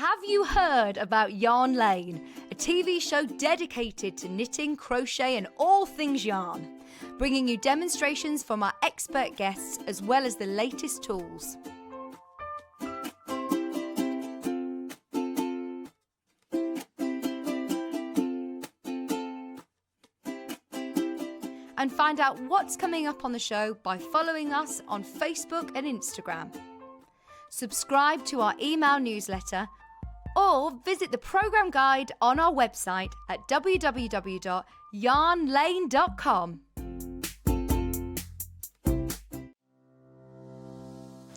Have you heard about Yarn Lane, a TV show dedicated to knitting, crochet and all things yarn, bringing you demonstrations from our expert guests as well as the latest tools. And find out what's coming up on the show by following us on Facebook and Instagram. Subscribe to our email newsletter or visit the programme guide on our website at www.yarnlane.com.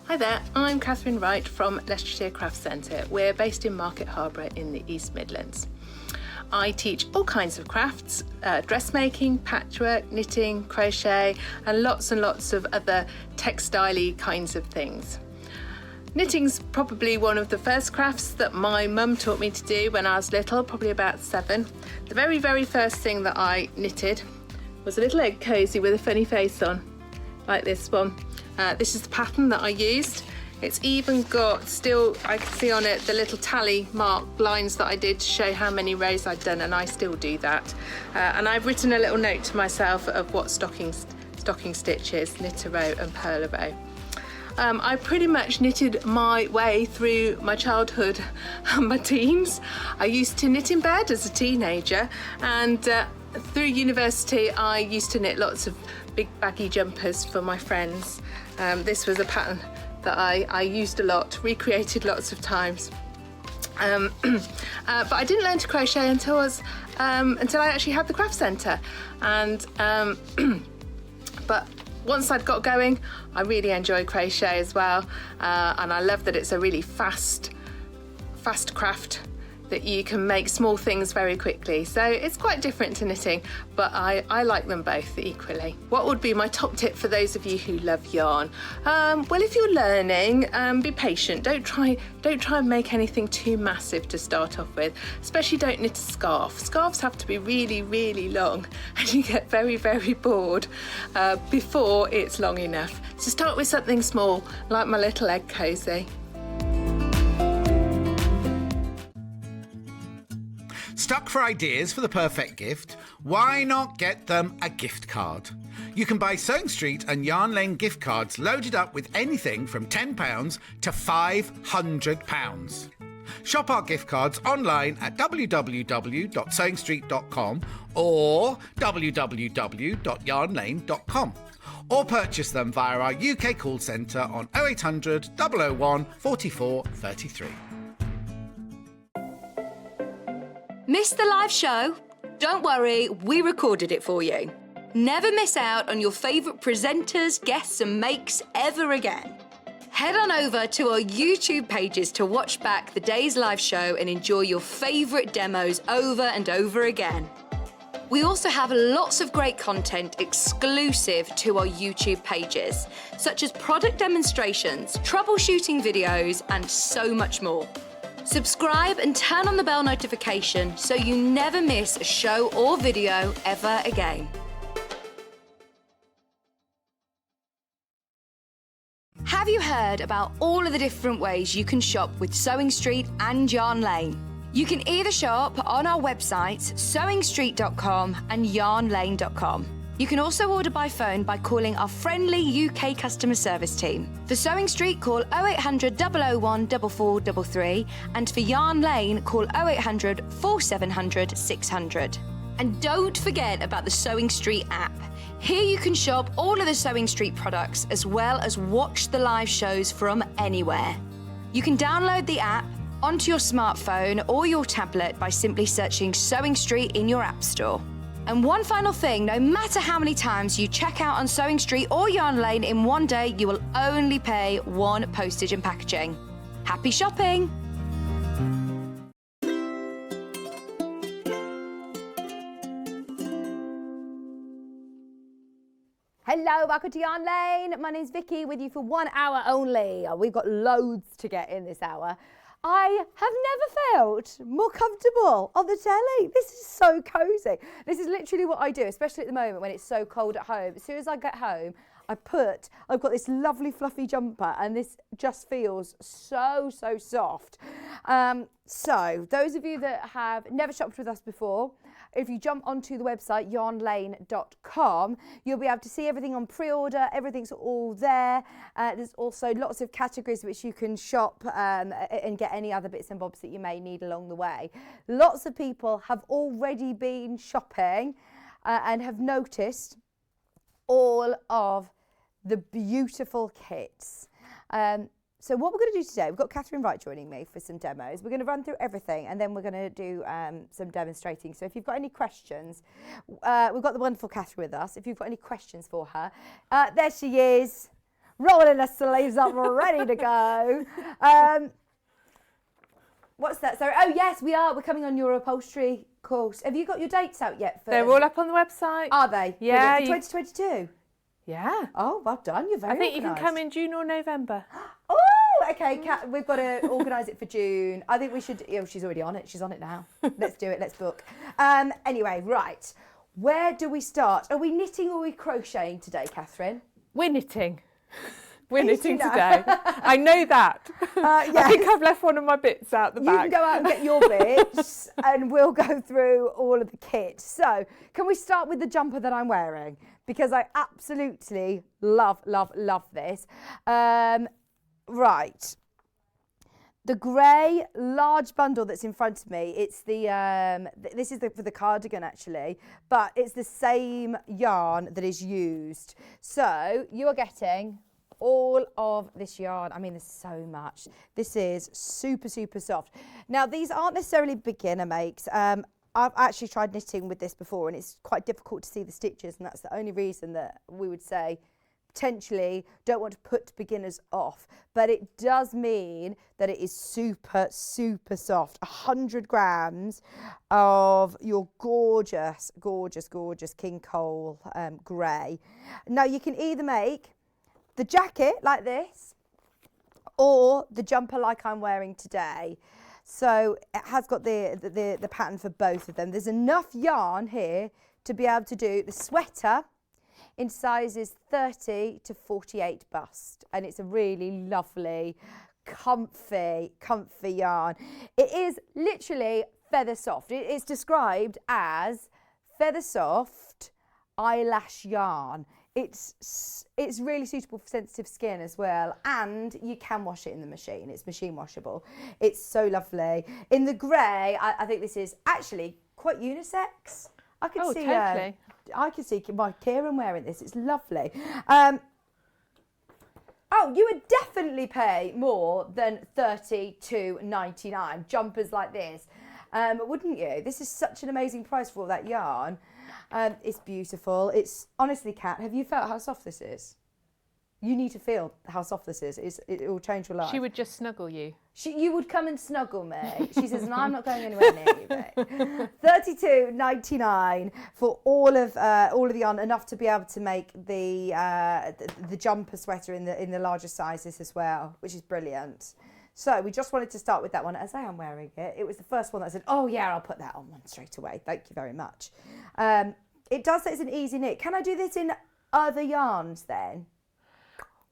Hi there, I'm Katharine Wright from Leicestershire Craft Centre. We're based in Market Harborough in the East Midlands. I teach all kinds of crafts, dressmaking, patchwork, knitting, crochet and lots of other textile-y kinds of things. Knitting's probably one of the first crafts that my mum taught me to do when I was little, probably about 7. The very first thing that I knitted was a little egg cosy with a funny face on, like this one. This is the pattern that I used. It's even got, still I can see on it the little tally mark lines that I did to show how many rows I'd done, and I still do that. And I've written a little note to myself of what stocking stitch is, knit a row and purl a row. I pretty much knitted my way through my childhood and my teens. I used to knit in bed as a teenager, and through university I used to knit lots of big baggy jumpers for my friends. This was a pattern that I used a lot, recreated lots of times. But I didn't learn to crochet until I actually had the craft centre, and but once I'd got going, I really enjoy crochet as well, and I love that it's a really fast craft that you can make small things very quickly. So it's quite different to knitting, but I like them both equally. What would be my top tip for those of you who love yarn? Well, if you're learning, be patient. Don't try and make anything too massive to start off with. Especially don't knit a scarf. Scarves have to be really long, and you get very bored before it's long enough. So start with something small, like my little egg cosy. Stuck for ideas for the perfect gift? Why not get them a gift card? You can buy Sewing Street and Yarn Lane gift cards loaded up with anything from £10 to £500. Shop our gift cards online at www.sewingstreet.com or www.yarnlane.com, or purchase them via our UK call centre on 0800 001 44 33. Missed the live show? Don't worry, we recorded it for you. Never miss out on your favourite presenters, guests and makes ever again. Head on over to our YouTube pages to watch back the day's live show and enjoy your favourite demos over and over again. We also have lots of great content exclusive to our YouTube pages, such as product demonstrations, troubleshooting videos and so much more. Subscribe and turn on the bell notification so you never miss a show or video ever again. Have you heard about all of the different ways you can shop with Sewing Street and Yarn Lane? You can either shop on our websites, sewingstreet.com and yarnlane.com. You can also order by phone by calling our friendly UK customer service team. For Sewing Street, call 0800 001 4433, and for Yarn Lane, call 0800 4700 600. And don't forget about the Sewing Street app. Here you can shop all of the Sewing Street products as well as watch the live shows from anywhere. You can download the app onto your smartphone or your tablet by simply searching Sewing Street in your app store. And one final thing, no matter how many times you check out on Sewing Street or Yarn Lane in one day, you will only pay one postage and packaging. Happy shopping! Hello, welcome to Yarn Lane. My name's Vicky with you for 1 hour only. We've got loads to get in this hour. I have never felt more comfortable on the telly. This is so cosy. This is literally what I do, especially at the moment when it's so cold at home. As soon as I get home, I've got this lovely fluffy jumper, and this just feels so soft. So those of you that have never shopped with us before, if you jump onto the website yarnlane.com, you'll be able to see everything on pre-order. Everything's all there. There's also lots of categories which you can shop and get any other bits and bobs that you may need along the way. Lots of people have already been shopping and have noticed all of the beautiful kits. So what we're going to do today, we've got Katharine Wright joining me for some demos. We're going to run through everything, and then we're going to do some demonstrating. So if you've got any questions, we've got the wonderful Katharine with us. If you've got any questions for her, there she is, rolling her sleeves up, ready to go. What's that? Sorry. Oh yes, we are. We're coming on your upholstery course. Have you got your dates out yet? They're all up on the website. Are they? Yeah. 2022. Yeah. Oh, well done. You're very I think you can organised. come in June or November. Oh, okay. Kat, we've got to organise it for June. I think we should. Oh, she's already on it. She's on it now. Let's do it. Let's book. Anyway, right. Where do we start? Are we knitting or are we crocheting today, Katharine? We're knitting. We're Please do knitting know. today. I know that. Yes. I think I've left one of my bits out the You back. can go out and get your bits and we'll go through all of the kit. So, can we start with the jumper that I'm wearing? Because I absolutely love this. Right. The grey large bundle that's in front of me, it's the, this is for the cardigan actually, but it's the same yarn that is used. So, you are getting all of this yarn. I mean, there's so much. This is super soft. Now, these aren't necessarily beginner makes. I've actually tried knitting with this before, and it's quite difficult to see the stitches, and that's the only reason that we would say potentially don't want to put beginners off. But it does mean that it is super soft. 100 grams of your gorgeous King Cole grey. Now, you can either make the jacket like this or the jumper like I'm wearing today. So it has got the pattern for both of them. There's enough yarn here to be able to do the sweater in sizes 30 to 48 bust, and it's a really lovely comfy yarn. It is literally feather soft. It is described as feather soft eyelash yarn. It's really suitable for sensitive skin as well, and you can wash it in the machine. It's machine washable. It's so lovely. In the grey, I think this is actually quite unisex. I could see totally. I could see my Kieran wearing this. It's lovely. Oh, you would definitely pay more than $32.99 jumpers like this, wouldn't you? This is such an amazing price for all that yarn. It's beautiful. It's honestly, Kat, have you felt how soft this is? You need to feel how soft this is. It will change your life. She would just snuggle you. You would come and snuggle me. She says, "No, I'm not going anywhere near you, babe." $32.99 for all of the yarn, enough to be able to make the jumper sweater in the larger sizes as well, which is brilliant. So we just wanted to start with that one. As I am wearing it, it was the first one that I said, "Oh yeah, I'll put that on one straight away." Thank you very much. It does say it's an easy knit. Can I do this in other yarns then?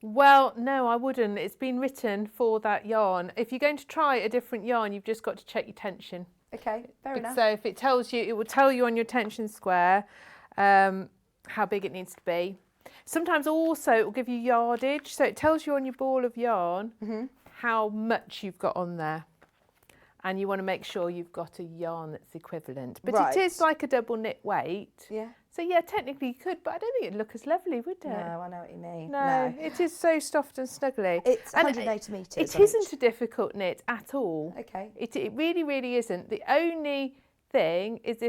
Well, no, I wouldn't. It's been written for that yarn. If you're going to try a different yarn, you've just got to check your tension. Okay, fair enough. So if it tells you, it will tell you on your tension square how big it needs to be. Sometimes also it will give you yardage. So it tells you on your ball of yarn how much you've got on there. And you want to make sure you've got a yarn that's equivalent. But Right. it is like a double knit weight. Yeah. So yeah, technically you could, but I don't think it'd look as lovely, would it? No, I know what you mean. No, it is so soft and snuggly. It's And 180 metres. It isn't a difficult knit at all. Okay. It really isn't. The only thing is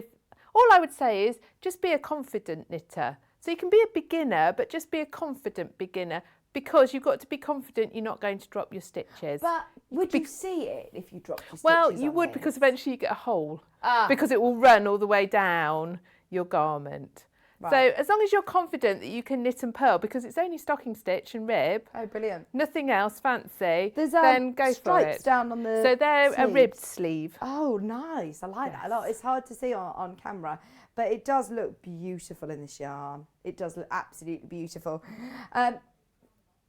all I would say is just be a confident knitter. So you can be a beginner, but just be a confident beginner, because you've got to be confident you're not going to drop your stitches. But would you see it if you dropped your stitches? Well, you on would, this? because eventually you get a hole. Ah. Because it will run all the way down your garment. Right. So as long as you're confident that you can knit and purl, because it's only stocking stitch and rib, Oh, brilliant. nothing else fancy, There's then go for stripes it. down on the So they're a sleeves. ribbed sleeve. Oh, nice. I like that a lot. It's hard to see on camera, but it does look beautiful in this yarn. It does look absolutely beautiful.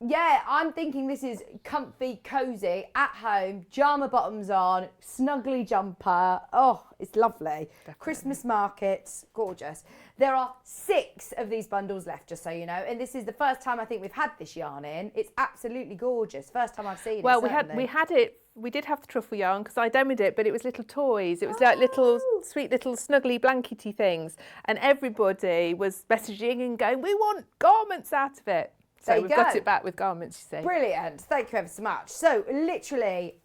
Yeah, I'm thinking this is comfy, cosy, at home, pyjama bottoms on, snuggly jumper. Oh, it's lovely. Definitely. Christmas markets, gorgeous. There are 6 of these bundles left, just so you know. And this is the first time I think we've had this yarn in. It's absolutely gorgeous. First time I've seen it. Well, certainly. we did have the truffle yarn because I demoed it, but it was little toys. It was like little sweet little snuggly blankety things, and everybody was messaging and going, "We want garments out of it." So There you we've got go. it back with garments, you see. Brilliant. Thank you ever so much. So literally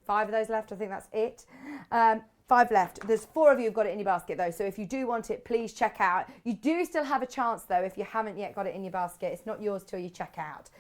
5 of those left. I think that's it. 5 left. There's 4 of you who've got it in your basket though. So if you do want it, please check out. You do still have a chance though if you haven't yet got it in your basket. It's not yours till you check out.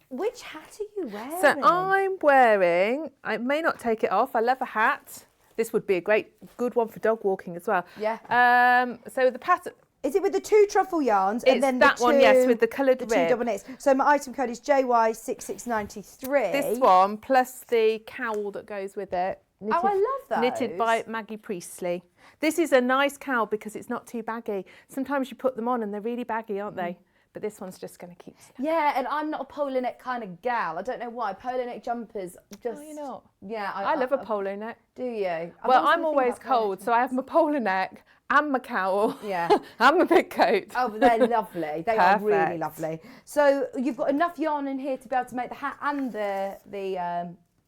Which hat are you wearing? So I'm wearing, I may not take it off, I love a hat. This would be a good one for dog walking as well. Yeah. So the pattern, Is it with the 2 truffle yarns and it's then that the 2, one, yes, with the coloured the 2 rib. double knits? So my item code is JY6693. This one plus the cowl that goes with it. Oh, I love those. Knitted by Maggie Priestley. This is a nice cowl because it's not too baggy. Sometimes you put them on and they're really baggy, aren't they? But this one's just going to keep. Yeah, and I'm not a polo neck kind of gal. I don't know why. Polo neck jumpers just. Oh, you're not? Yeah, I love a polo neck. Do you? Well, I'm always cold, so I have my polo neck and my cowl. Yeah. and my big coat. Oh, but they're lovely. They are really Perfect. lovely. So you've got enough yarn in here to be able to make the hat and the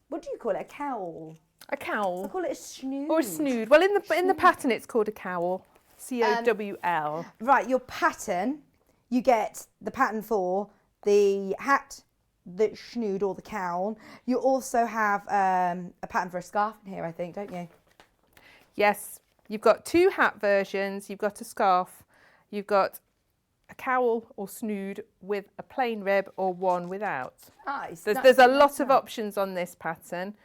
what do you call it? A cowl. A cowl. I call it a snood. Or a snood. Well, in the pattern, it's called a cowl. COWL. Right, your pattern. You get the pattern for the hat, the snood or the cowl. You also have a pattern for a scarf in here, I think, don't you? Yes, you've got 2 hat versions. You've got a scarf. You've got a cowl or snood with a plain rib or one without. Nice. There's a lot of options on this pattern.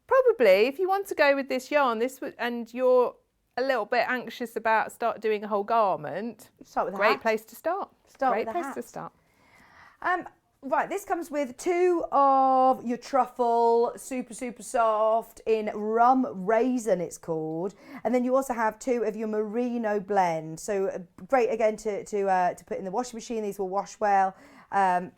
Probably, if you want to go with this yarn, and you're a little bit anxious about doing a whole garment, Start with a great hat. place to start. Start with Great the place to hat. start. Right, this comes with 2 of your truffle, super, super soft, in rum raisin it's called. And then you also have 2 of your merino blend. So great again to put in the washing machine. These will wash well. And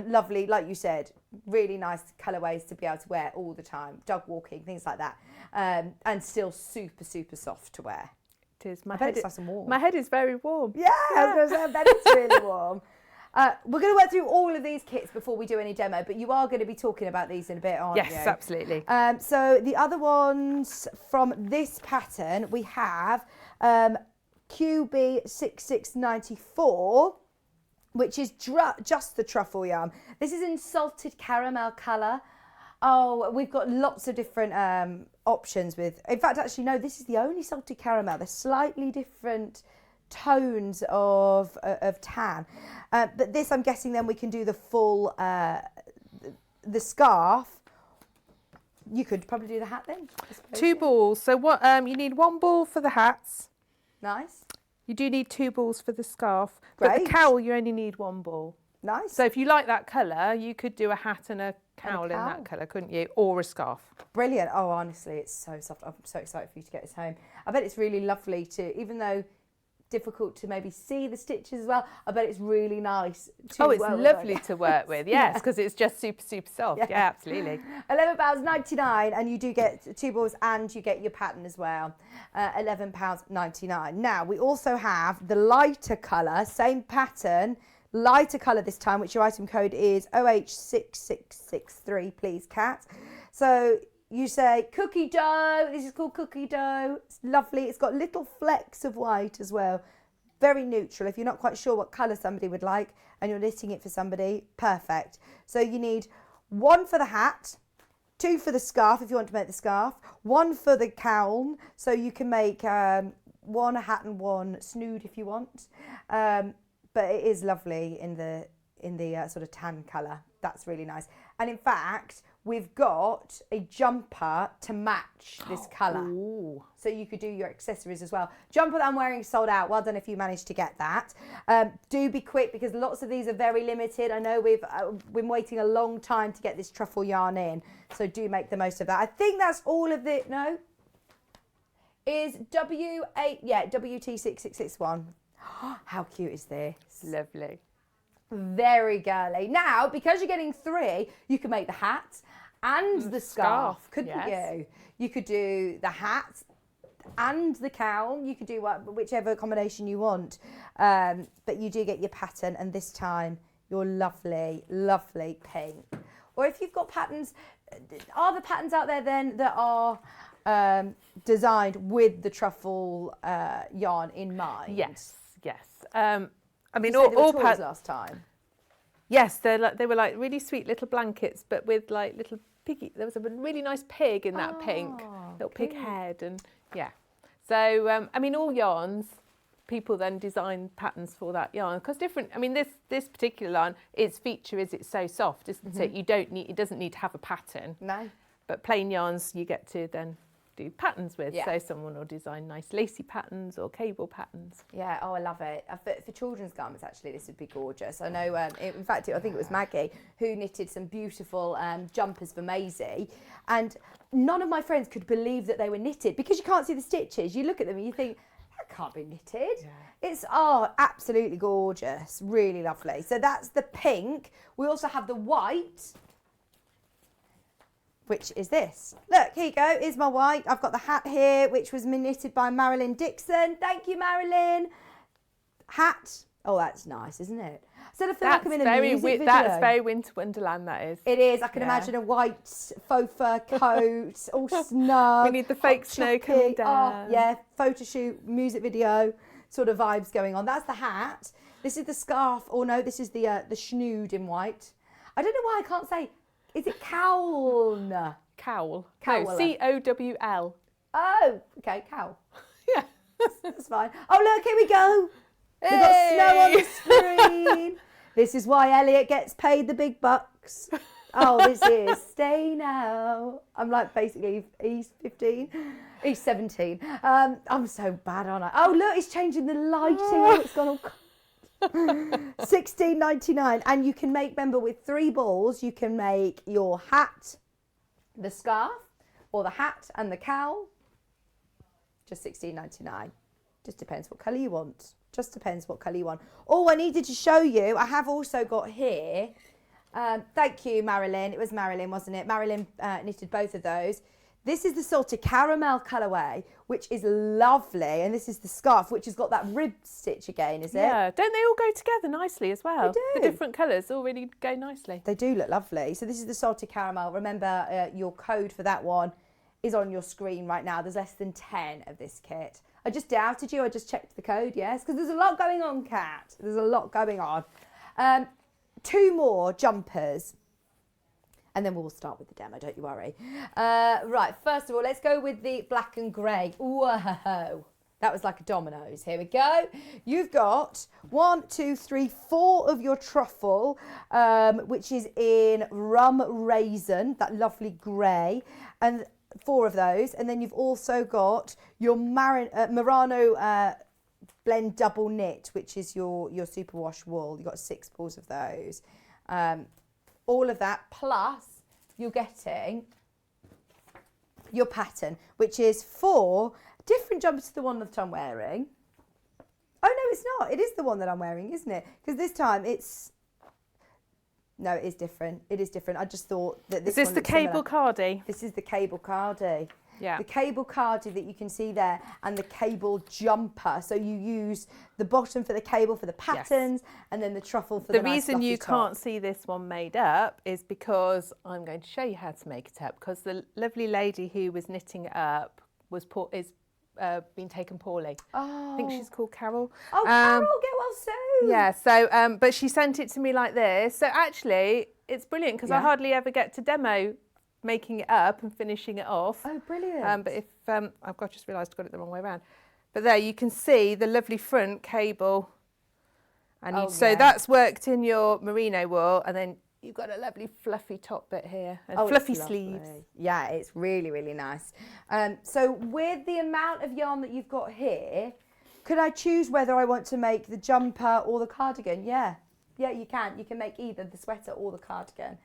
lovely, like you said, really nice colourways to be able to wear all the time. Dog walking, things like that. And still super, super soft to wear. It is. I bet it's nice and warm. My head is very warm. Yeah, I was going to say, I bet it's really warm. We're going to work through all of these kits before we do any demo, but you are going to be talking about these in a bit, aren't you? Yes, absolutely. So the other ones from this pattern, we have QB6694, which is just the truffle yarn. This is in salted caramel colour. Oh, we've got lots of different options with, in fact, actually, no, this is the only salted caramel. They're slightly different tones of tan. But this, I'm guessing then we can do the full, the scarf. You could probably do the hat then. I suppose. 2 balls. So what? You need 1 ball for the hats. Nice. You do need 2 balls for the scarf. But Great. the cowl, you only need 1 ball. Nice. So if you like that colour, you could do a hat and a cowl in cowl. that colour, couldn't you? Or a scarf. Brilliant. Oh, honestly, it's so soft. I'm so excited for you to get this home. I bet it's really lovely to, even though difficult to maybe see the stitches as well, I bet it's really nice to Oh, it's work with, lovely like- to work with, yes, because it's just super, super soft. Yeah. Yeah, absolutely. £11.99, and you do get 2 balls and you get your pattern as well. £11.99. Now, we also have the lighter colour, same pattern, lighter colour this time, which your item code is OH6663, please, Kat. So you say cookie dough. This is called cookie dough. It's lovely. It's got little flecks of white as well. Very neutral. If you're not quite sure what colour somebody would like and you're knitting it for somebody, perfect. So you need 1 for the hat, 2 for the scarf if you want to make the scarf, 1 for the cowl, so you can make 1 a hat and 1 snood if you want. But it is lovely in the sort of tan colour. That's really nice. And in fact, we've got a jumper to match this colour. Ooh. So you could do your accessories as well. Jumper that I'm wearing is sold out. Well done if you managed to get that. Do be quick because lots of these are very limited. I know we've been waiting a long time to get this truffle yarn in. So do make the most of that. I think that's all of it. No? Is W8, yeah, WT6661. How cute is this? Lovely. Very girly. Now, because you're getting 3, you can make the hat and the scarf, couldn't you? You could do the hat and the cowl. You could do whichever combination you want. But you do get your pattern, and this time your lovely, lovely pink. Or if you've got patterns, are the patterns out there then that are designed with the truffle yarn in mind? Yes. I mean, You said they were all toys patterns. last time. Yes, they were like really sweet little blankets, but with like little piggy. There was a really nice pig in that pink, little pig head, and yeah. So I mean, all yarns, people then design patterns for that yarn because different. I mean, this particular yarn, its feature is it's so soft, isn't it? It doesn't need to have a pattern. No. But plain yarns, you get to then do patterns with. Yeah. So someone will design nice lacy patterns or cable patterns. Yeah, oh, I love it. For children's garments, actually, this would be gorgeous. I know, in fact, I think it was Maggie who knitted some beautiful jumpers for Maisie. And none of my friends could believe that they were knitted because you can't see the stitches. You look at them and you think, that can't be knitted. Yeah. It's, absolutely gorgeous. Really lovely. So that's the pink. We also have the white, which is this. Look, here you go, here's my white. I've got the hat here, which was knitted by Marilyn Dixon. Thank you, Marilyn. Hat. Oh, that's nice, isn't it? So I feel like I'm in a music video. That's very Winter Wonderland, that is. It is. I can imagine a white faux fur coat, all snug. We need the fake snow coming down. Oh, yeah, photo shoot, music video sort of vibes going on. That's the hat. This is the scarf. Oh, no, this is the schnood in white. I don't know why I can't say... Is it cowl? Cowl. Cowl. No, COWL. Oh, okay, cowl. Yeah. That's fine. Oh, look, here we go. We've got snow on the screen. This is why Elliot gets paid the big bucks. Oh, this is Stay Now. I'm like basically, he's 15. He's 17. I'm so bad, aren't I? Oh, look, he's changing the lighting. Oh, it's gone all... $16.99, and you can make, remember, with 3 balls you can make your hat, the scarf, or the hat and the cowl. Just $16.99. Just depends what colour you want. Just depends what colour you want. Oh, I needed to show you, I have also got here, thank you, Marilyn. It was Marilyn, wasn't it? Marilyn knitted both of those. This is the salted caramel colourway, which is lovely. And this is the scarf, which has got that rib stitch again, is it? Yeah. Don't they all go together nicely as well? They do. The different colours all really go nicely. They do look lovely. So this is the salted caramel. Remember, your code for that one is on your screen right now. There's less than 10 of this kit. I just doubted you. I just checked the code, yes? Because there's a lot going on, Kat. There's a lot going on. 2 more jumpers. And then we'll start with the demo, don't you worry. Right, first of all, let's go with the black and grey. Whoa, that was like a dominoes. Here we go. You've got 1, 2, 3, 4 of your truffle, which is in rum raisin, that lovely grey, and 4 of those. And then you've also got your Murano blend double knit, which is your superwash wool. You've got 6 balls of those. All of that, plus you're getting your pattern, which is 4 different jumpers to the one that I'm wearing. Oh, no, it's not. It is the one that I'm wearing, isn't it? Because this time it's... No, it is different. It is different. I just thought that this Is this one the looked similar. cable cardie? This is the cable cardie. Yeah. The cable cardie that you can see there, and the cable jumper. So you use the bottom for the cable for the patterns, and then the truffle for the nice reason you fluffy top. can't see this one made up is because I'm going to show you how to make it up, because the lovely lady who was knitting it up is been taken poorly. Oh. I think she's called Carol. Oh, Carol, get well soon. Yeah, so, but she sent it to me like this. So actually, it's brilliant because I Yeah. hardly ever get to demo making it up and finishing it off. Oh, brilliant. But if, I've just realised I got it the wrong way around. But there you can see the lovely front cable. And Oh, so yeah. that's worked in your merino wool, and then you've got a lovely fluffy top bit here and Oh, fluffy it's lovely. sleeves. Yeah, it's really, really nice. So with the amount of yarn that you've got here, could I choose whether I want to make the jumper or the cardigan? Yeah, you can. You can make either the sweater or the cardigan.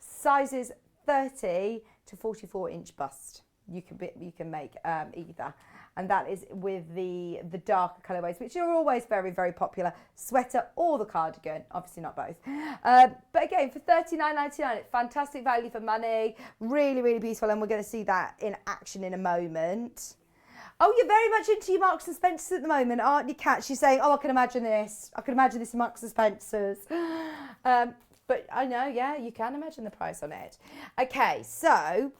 Sizes 30 to 44 inch bust. You can make either. And that is with the darker colourways, which are always very, very popular. Sweater or the cardigan, obviously not both. But again, for $39.99, it's fantastic value for money. Really, really beautiful, and we're going to see that in action in a moment. Oh, you're very much into your Marks and Spencer's at the moment, aren't you, Kat? She's saying, oh, I can imagine this. I can imagine this in Marks and Spencer's. But I know, yeah, you can imagine the price on it. Okay, so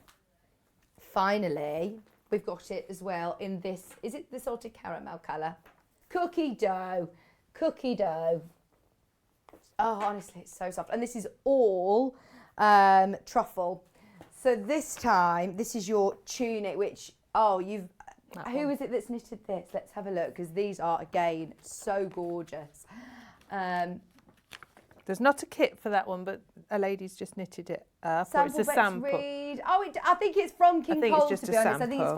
finally, we've got it as well in this, is it the salted caramel colour? Cookie dough. Oh, honestly, it's so soft. And this is all truffle. So this time, this is your tunic, which, who is it that's knitted this? Let's have a look, because these are, again, so gorgeous. There's not a kit for that one, but a lady's just knitted it up. It's a sample. Reed. I think it's from King Cole, to be honest. I think it's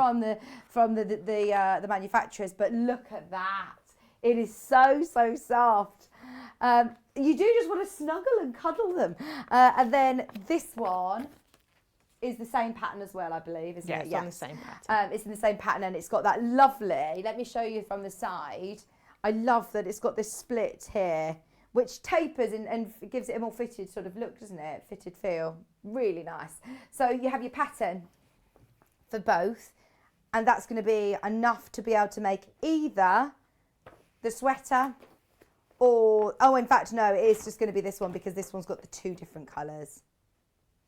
from the manufacturers. But look at that. It is so, so soft. You do just want to snuggle and cuddle them. And then this one is the same pattern as well, I believe, isn't it? It's on the same pattern. It's in the same pattern, and it's got that lovely, let me show you from the side. I love that it's got this split here, which tapers and gives it a more fitted sort of look, doesn't it? Fitted feel. Really nice. So you have your pattern for both, and that's going to be enough to be able to make either the sweater or, in fact, no, it is just going to be this one, because this one's got the two different colours.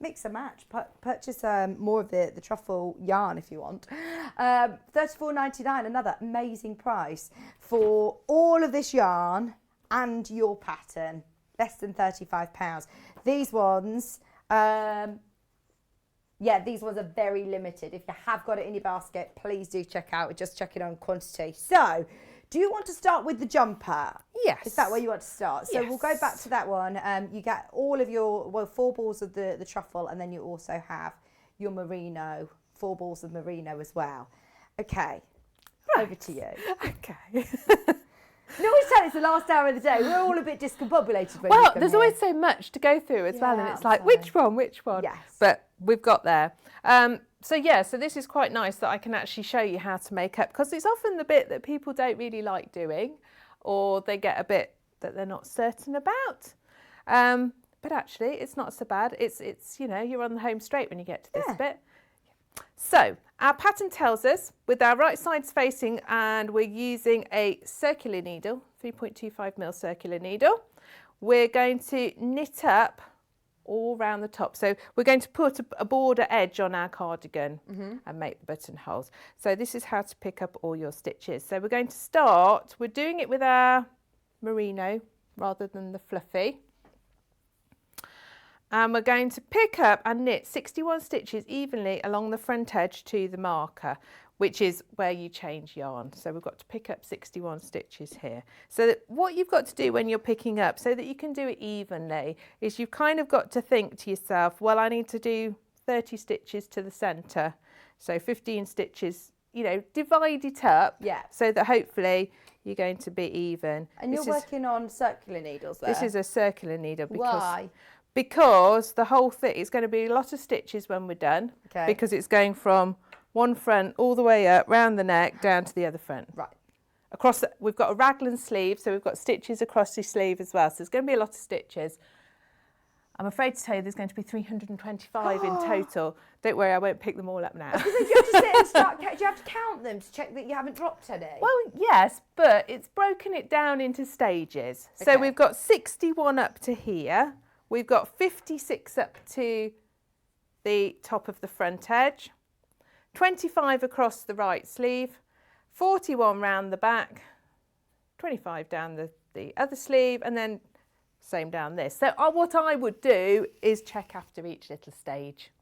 Mix and match. Purchase more of the truffle yarn if you want. $34.99, another amazing price for all of this yarn and your pattern. Less than £35. These ones, these ones are very limited. If you have got it in your basket, please do check out. Just check it on quantity. So, do you want to start with the jumper? Yes. Is that where you want to start? So Yes. we'll go back to that one. You get all of your, 4 balls of the truffle, and then you also have your merino, 4 balls of merino as well. Okay, over to you. Okay. You always tell it's the last hour of the day. We're all a bit discombobulated when Well, there's always so much to go through as well, and it's like, which one? Yes. But we've got there. So this is quite nice that I can actually show you how to make up, because it's often the bit that people don't really like doing, or they get a bit that they're not certain about. But actually, it's not so bad. It's you're on the home straight when you get to this bit. So our pattern tells us, with our right sides facing, and we're using a circular needle, 3.25mm circular needle, we're going to knit up all round the top. So we're going to put a border edge on our cardigan and make the buttonholes. So this is how to pick up all your stitches. So we're going to start, we're doing it with our merino rather than the fluffy. And we're going to pick up and knit 61 stitches evenly along the front edge to the marker, which is where you change yarn. So we've got to pick up 61 stitches here. So that what you've got to do when you're picking up, so that you can do it evenly, is you've kind of got to think to yourself, well, I need to do 30 stitches to the centre. So 15 stitches, divide it up so that hopefully you're going to be even. And you're working on circular needles there? This is a circular needle. Why? Because the whole thing is going to be a lot of stitches when we're done, because it's going from one front all the way up, round the neck, down to the other front. Right. We've got a raglan sleeve, so we've got stitches across the sleeve as well. So there's going to be a lot of stitches. I'm afraid to tell you there's going to be 325 in total. Don't worry, I won't pick them all up now. Do you have to sit and start? Do you have to count them to check that you haven't dropped any? Well, yes, but it's broken it down into stages. So we've got 61 up to here. We've got 56 up to the top of the front edge, 25 across the right sleeve, 41 round the back, 25 down the other sleeve, and then same down this. So what I would do is check after each little stage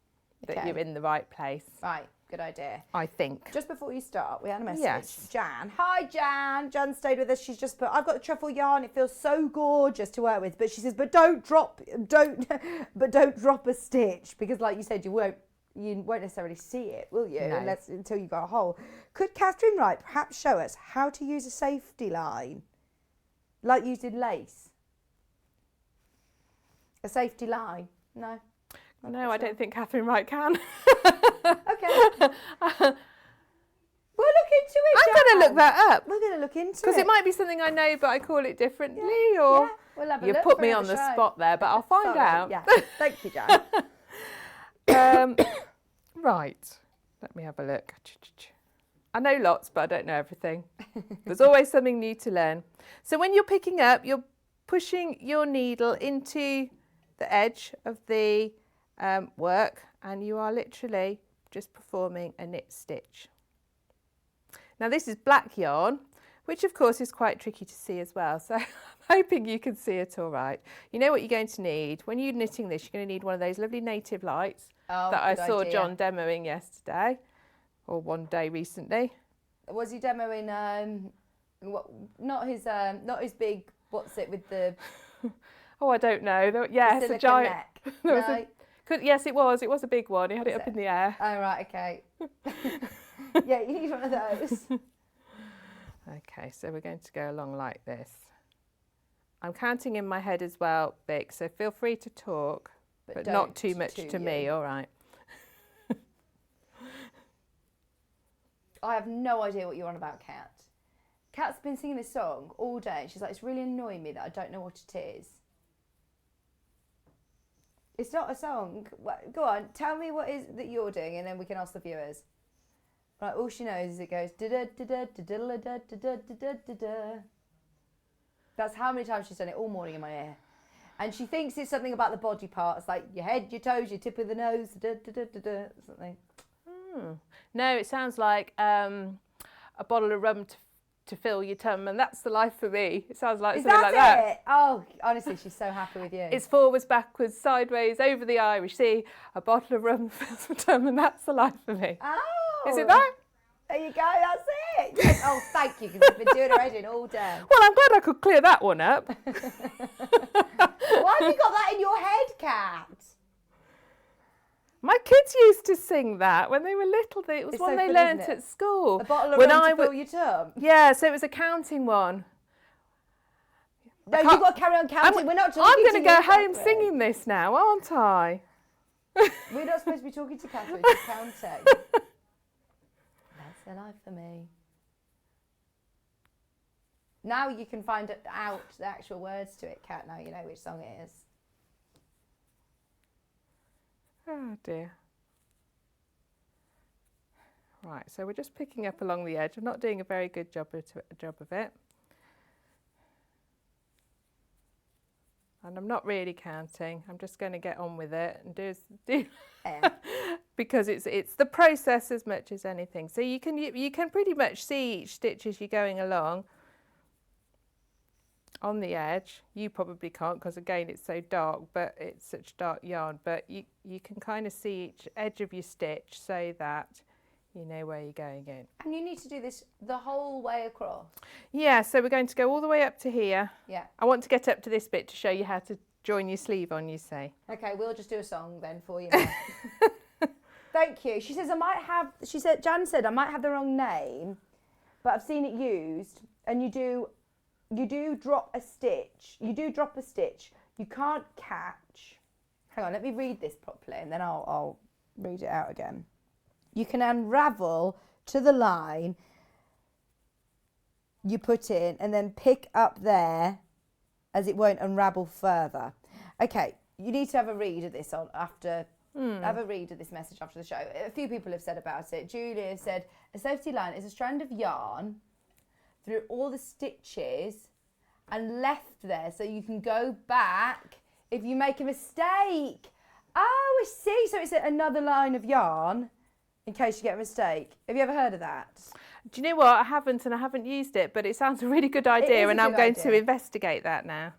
that you're in the right place. Right. Good idea. I think. Just before you start, we had a message. Yes. Jan. Hi, Jan. Jan stayed with us. She's just put, I've got the truffle yarn. It feels so gorgeous to work with. But she says, but don't drop a stitch, because like you said, you won't necessarily see it, will you? No. Until you got a hole. Could Katharine Wright perhaps show us how to use a safety line, like using lace? A safety line? No. No, I don't think Katharine Wright can. Okay. We'll look into it. I'm going to look that up. We're going to look into it. Because it might be something I know, but I call it differently, Yeah, or yeah. We'll have a you look put for me another on the show. spot there, but I'll find Sorry. out. Yeah. Thank you, Jan. Right, let me have a look. I know lots, but I don't know everything. There's always something new to learn. So when you're picking up, you're pushing your needle into the edge of the work, and you are literally just performing a knit stitch. Now this is black yarn, which of course is quite tricky to see as well, so I'm hoping you can see it all right. You know what you're going to need when you're knitting this. You're going to need one of those lovely native lights that I saw John demoing yesterday, or one day recently. Was he demoing not his big, what's it with the Oh, I don't know. Yes, a silicone giant. neck? There was No? yes, it was. It was a big one. He had it up in the air. Oh, right, okay. Yeah, you need one of those. Okay, so we're going to go along like this. I'm counting in my head as well, Vic, so feel free to talk, but not don't too much to me, you. all right? I have no idea what you're on about, Kat. Kat's been singing this song all day. She's like, it's really annoying me that I don't know what it is. It's not a song. Go on, tell me what is that you're doing, and then we can ask the viewers. Right, all she knows is it goes da da da da da da da da da da da. That's how many times she's done it all morning in my ear. And she thinks it's something about the body parts, like your head, your toes, your tip of the nose, da da da da da, something. No, it sounds like a bottle of rum to fill your tum, and that's the life for me. It sounds like something like that. It? Oh, honestly, she's so happy with you. It's forwards, backwards, sideways, over the Irish Sea. A bottle of rum fills my tum, and that's the life for me. Oh. Is it that? There you go, that's it. Yes. Oh, thank you, because you've been doing her head in all day. Well, I'm glad I could clear that one up. Why have you got that in your head, Kat? My kids used to sing that when they were little. It was It's one so they fun, learnt isn't it? at school. A bottle of when rum I to fill your tum. Yeah, so it was a counting one. No, you've got to carry on counting. We're not talking I'm going to go you, home Katharine. singing this now, aren't I? We're not supposed to be talking to Katharine, she's counting. That's the life for me. Now you can find out the actual words to it, Kat. Now you know which song it is. Oh dear. Right, so we're just picking up along the edge. I'm not doing a very good job of it. And I'm not really counting. I'm just going to get on with it and do because it's the process as much as anything. So you can pretty much see each stitch as you're going along on the edge. You probably can't, because again it's so dark, but it's such dark yarn, but you can kind of see each edge of your stitch so that you know where you're going in. And you need to do this the whole way across. Yeah, so we're going to go all the way up to here. Yeah. I want to get up to this bit to show you how to join your sleeve on, you say. Okay, we'll just do a song then for you now. Thank you. She says Jan said I might have the wrong name, but I've seen it used, and you do drop a stitch. You do drop a stitch. You can't catch. Hang on, let me read this properly, and then I'll read it out again. You can unravel to the line you put in, and then pick up there, as it won't unravel further. Okay, you need to have a read of this have a read of this message after the show. A few people have said about it. Julia said, a safety line is a strand of yarn through all the stitches and left there so you can go back if you make a mistake. Oh, I see. So it's another line of yarn in case you get a mistake. Have you ever heard of that? Do you know what? I haven't, and I haven't used it, but it sounds a really good idea, and I'm going to investigate that now.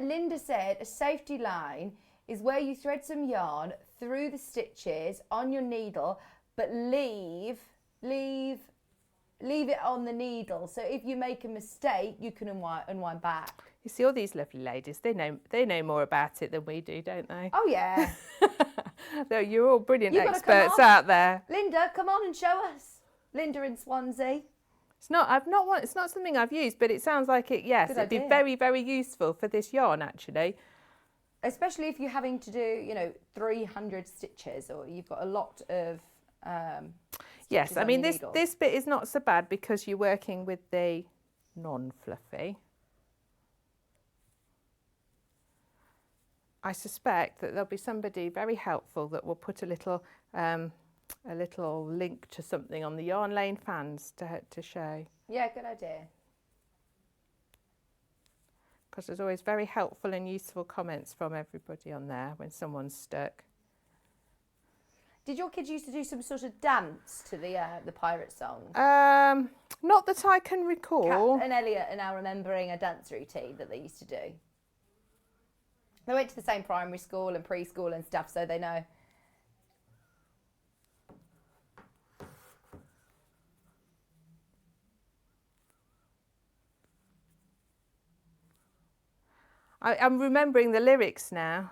Linda said a safety line is where you thread some yarn through the stitches on your needle, but leave it on the needle. So if you make a mistake, you can unwind back. You see all these lovely ladies, they know more about it than we do, don't they? Oh yeah. No, you're all brilliant You've gotta come experts on. out there. Linda, come on and show us. Linda in Swansea. It's not something I've used, but it sounds like it, yes, Good it'd be idea. very, very useful for this yarn actually. Especially if you're having to do, 300 stitches, or you've got a lot of Yes, stitches I on mean your this needle. this bit is not so bad because you're working with the non-fluffy. I suspect that there'll be somebody very helpful that will put a little link to something on the Yarn Lane fans to show, Yeah, good idea. because there's always very helpful and useful comments from everybody on there when someone's stuck. Did your kids used to do some sort of dance to the pirate song? Not that I can recall. Kat and Elliot are now remembering a dance routine that they used to do. They went to the same primary school and preschool and stuff, so they know. I'm remembering the lyrics now,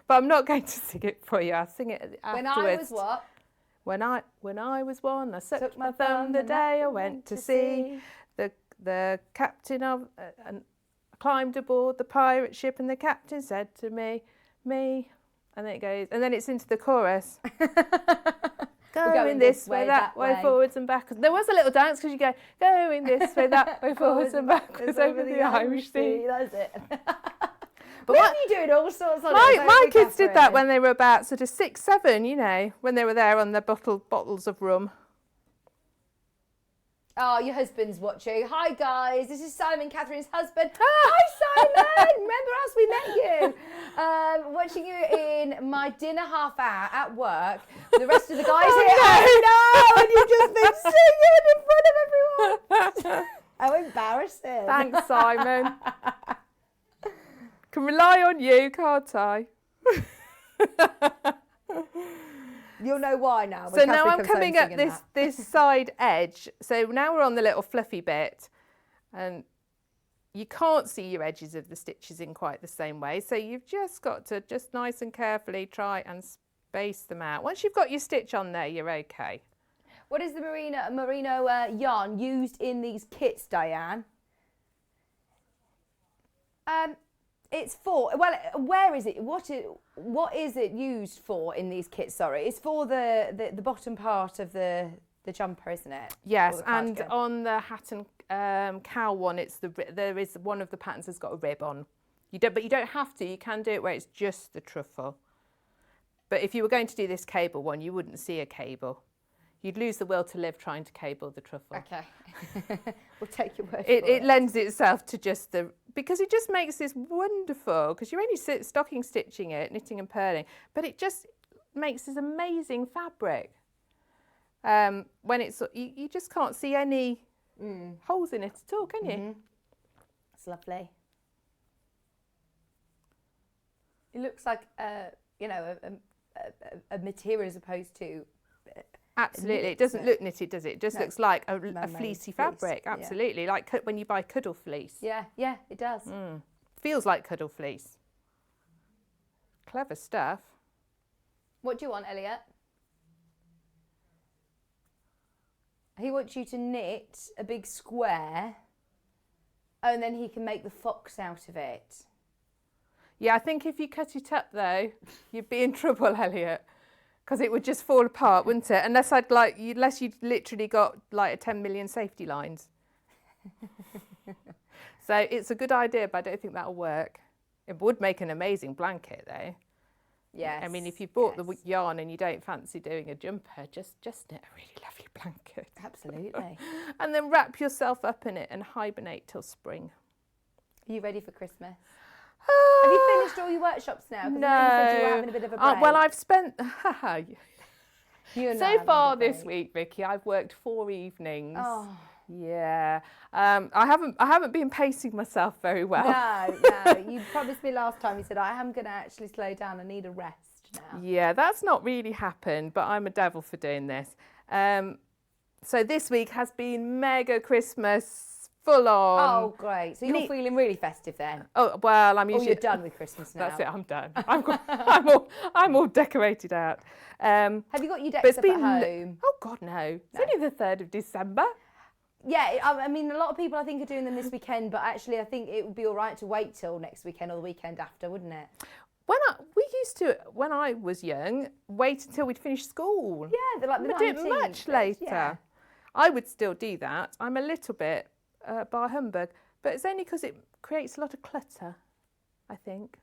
but I'm not going to sing it for you. I'll sing it afterwards. When I was what? When I was one, I sucked my thumb the day I went to sea. The captain of and climbed aboard the pirate ship, and the captain said to me, and then it goes, and then it's into the chorus. Going this way, that way, forwards and backwards. There was a little dance because you go, going this way, that way, forwards and backwards over the Irish Sea. That's it. But When you doing all sorts of my kids did that when they were about sort of 6, 7, when they were there on their bottles of rum. Oh, your husband's watching. Hi guys, this is Simon, Katharine's husband. Hi Simon, remember us? We met you. Watching you in my dinner half hour at work. The rest of the guys here. Oh no, and you've just been singing in front of everyone. How embarrassing. Thanks, Simon. Can rely on you, can't I? You'll know why now. So now I'm coming up this side edge. So now we're on the little fluffy bit, and you can't see your edges of the stitches in quite the same way. So you've just got to just nice and carefully try and space them out. Once you've got your stitch on there, you're okay. What is the merino yarn used in these kits, Diane? It's for, well, where is it? What is it used for in these kits? Sorry, it's for the bottom part of the jumper, isn't it? Yes, and on the hat and cowl one, there is one of the patterns has got a rib on. But you don't have to. You can do it where it's just the truffle. But if you were going to do this cable one, you wouldn't see a cable. You'd lose the will to live trying to cable the truffle. Okay, we'll take your word for It it. lends itself to just because it just makes this wonderful, because you're only stocking stitching it, knitting and purling, but it just makes this amazing fabric. When it's, you just can't see any holes in it at all, can you? It's lovely. It looks like a material as opposed to. Absolutely, it doesn't look knitted, does it? It just looks like a fleecy fleece, fabric. yeah. Absolutely, like when you buy cuddle fleece. Yeah, it does. Feels like cuddle fleece. Clever stuff. What do you want, Elliot? He wants you to knit a big square, and then he can make the fox out of it. Yeah, I think if you cut it up though, you'd be in trouble, Elliot. Because it would just fall apart, wouldn't it? Unless you'd literally got like a 10 million safety lines. So it's a good idea, but I don't think that'll work. It would make an amazing blanket though. Yes. I mean, if you bought the yarn and you don't fancy doing a jumper, just knit a really lovely blanket. Absolutely. And then wrap yourself up in it and hibernate till spring. Are you ready for Christmas? Have you finished all your workshops now? 'Cause I know you said you were having a bit of a break. Well, I've spent You and I so having a far break. this week, Vicky. I've worked 4 evenings. Oh. Yeah, I haven't been pacing myself very well. No. You promised me last time. You said I am going to actually slow down. I need a rest. now. Yeah, that's not really happened, but I'm a devil for doing this. So this week has been mega Christmas, full on. Oh, great. So you're feeling really festive then? Oh, well, I'm usually... you're done with Christmas now. That's it, I'm done. I'm all decorated out. Have you got your decks up at home? Oh, God, no. It's only the 3rd of December. Yeah, I mean, a lot of people I think are doing them this weekend, but actually I think it would be all right to wait till next weekend or the weekend after, wouldn't it? We used to, when I was young, wait until we'd finished school. Yeah, they're like the 19th. We'd do it much later. Yeah. I would still do that. I'm a little bit bar humbug, but it's only because it creates a lot of clutter, I think.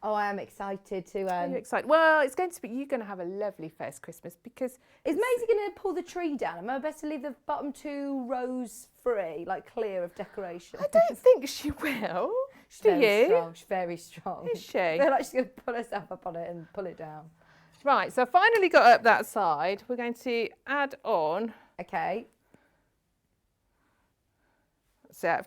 Oh, I am excited to... Are you excited? Well, it's going to be... You're going to have a lovely first Christmas because... Is Maisie going to pull the tree down? Am I best to leave the bottom 2 rows free, like clear of decoration? I don't think she will. Do you? Strong. She's very strong. Is she? I feel like she's going to pull herself up on it and pull it down. Right, so I finally got up that side. We're going to add on... Okay. So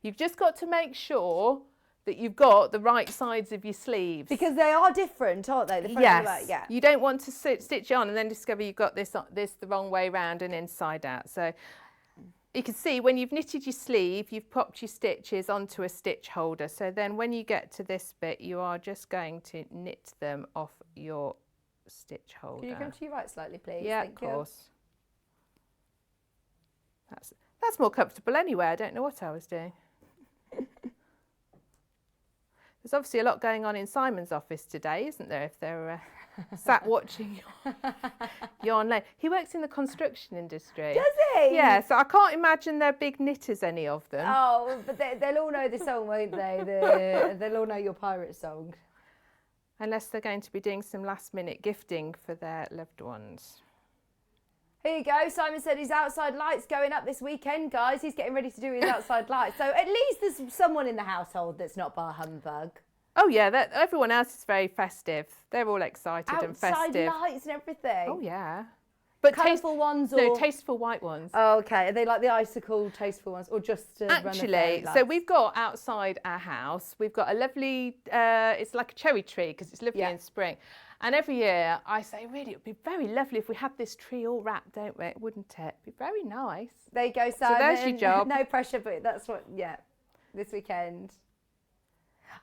you've just got to make sure that you've got the right sides of your sleeves. Because they are different, aren't they? The front and the back, yeah. You don't want to stitch it on and then discover you've got this the wrong way round and inside out. So you can see when you've knitted your sleeve, you've popped your stitches onto a stitch holder. So then when you get to this bit, you are just going to knit them off your stitch holder. Can you come to your right slightly, please? Yeah, Thank of course. That's more comfortable anyway. I don't know what I was doing. There's obviously a lot going on in Simon's office today, isn't there, if they're sat watching Yarn Lane. He works in the construction industry. Does he? Yeah, so I can't imagine they're big knitters, any of them. Oh, but they'll all know the song, won't they? They'll all know your pirate song. Unless they're going to be doing some last-minute gifting for their loved ones. Here you go. Simon said his outside light's going up this weekend, guys. He's getting ready to do his outside light. So at least there's someone in the household that's not bar humbug. Oh, yeah. Everyone else is very festive. They're all excited and festive. Outside lights and everything. Oh, yeah. But colourful ones or... No, tasteful white ones. Oh, okay. Are they like the icicle tasteful ones or just Actually, so we've got outside our house, we've got a lovely, it's like a cherry tree because it's lovely in spring. And every year I say, really, it would be very lovely if we had this tree all wrapped, don't we? Wouldn't it? It'd be very nice. There you go, Simon. So there's your job. No pressure, but that's what, this weekend.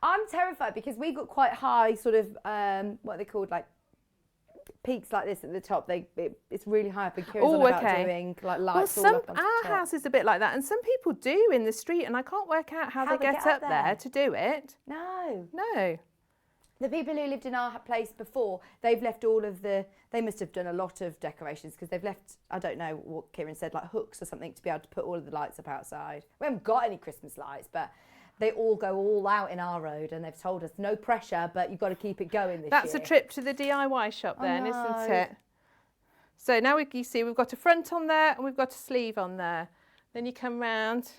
I'm terrified because we got quite high sort of, what are they called, like peaks like this at the top. It's really high up and Kira's on about doing like lights all up on our house is a bit like that. And some people do in the street and I can't work out how they get up there to do it. No. No. The people who lived in our place before, they've left all of they must have done a lot of decorations because they've left, I don't know what Kieran said, like hooks or something to be able to put all of the lights up outside. We haven't got any Christmas lights, but they all go all out in our road and they've told us no pressure, but you've got to keep it going this year. That's a trip to the DIY shop then, isn't it? So now you see we've got a front on there and we've got a sleeve on there. Then you come round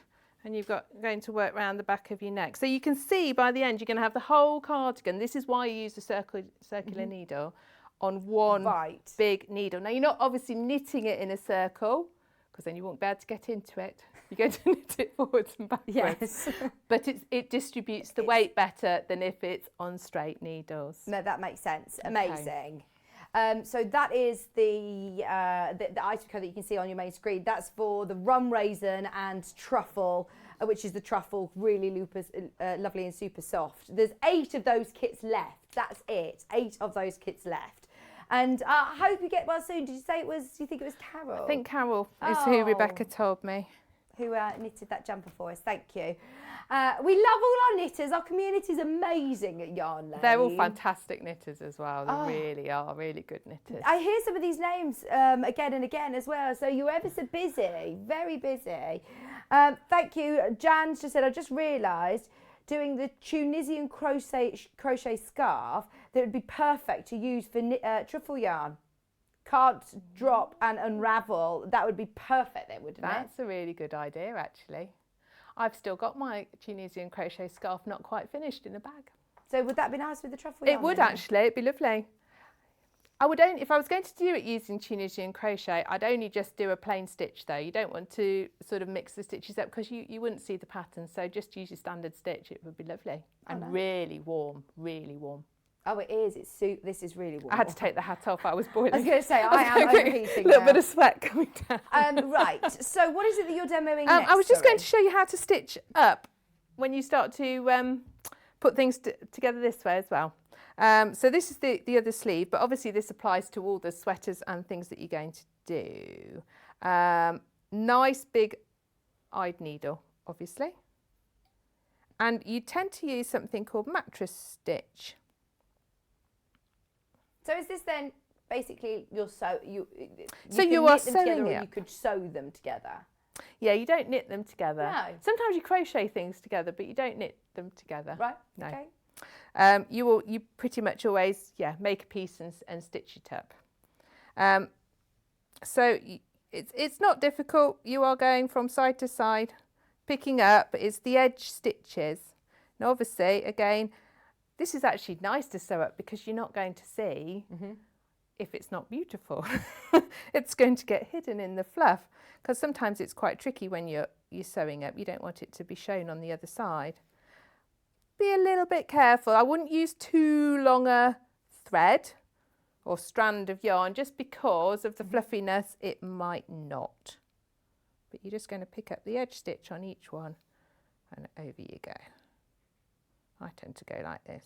and you've got going to work round the back of your neck. So you can see by the end you're going to have the whole cardigan. This is why you use a circular needle on one big needle. Now you're not obviously knitting it in a circle because then you won't be able to get into it. You're going to knit it forwards and backwards. Yes. But it distributes the weight better than if it's on straight needles. No, that makes sense. Amazing. So that is the item code that you can see on your main screen. That's for the rum raisin and truffle, which is the truffle, really lovely and super soft. There's 8 of those kits left. That's it. 8 of those kits left. And I hope you get well soon. Did you say do you think it was Carol? I think Carol is who Rebecca told me. Who knitted that jumper for us. Thank you. We love all our knitters. Our community is amazing at Yarn Lane. They're all fantastic knitters as well. They really are really good knitters. I hear some of these names again and again as well. So you're ever so busy, very busy. Thank you. Jan's just said, I just realised doing the Tunisian crochet scarf that would be perfect to use for truffle yarn. Can't drop and unravel. That would be perfect then, wouldn't it? That's a really good idea, actually. I've still got my Tunisian crochet scarf not quite finished in a bag. So would that be nice with the truffle yarn? It would actually. It'd be lovely. If I was going to do it using Tunisian crochet, I'd only just do a plain stitch though. You don't want to sort of mix the stitches up because you wouldn't see the pattern. So just use your standard stitch. It would be lovely and really warm, really warm. Oh, it is. This is really warm. I had to take the hat off. I was boiling. I was going to say, I am overheating A little now. bit of sweat coming down. Right. So what is it that you're demoing next? I was just going to show you how to stitch up when you start to put things together this way as well. So this is the other sleeve, but obviously this applies to all the sweaters and things that you're going to do. Nice big eyed needle, obviously. And you tend to use something called mattress stitch. So is this then basically you are sewing it. You could sew them together. Yeah, you don't knit them together. No. Sometimes you crochet things together, but you don't knit them together. Right. No. Okay. You pretty much always make a piece and stitch it up. So it's not difficult. You are going from side to side, picking up. It's the edge stitches. Now obviously, again, this is actually nice to sew up because you're not going to see if it's not beautiful. It's going to get hidden in the fluff because sometimes it's quite tricky when you're sewing up. You don't want it to be shown on the other side. Be a little bit careful. I wouldn't use too long a thread or strand of yarn just because of the fluffiness. It might not. But you're just going to pick up the edge stitch on each one and over you go. I tend to go like this.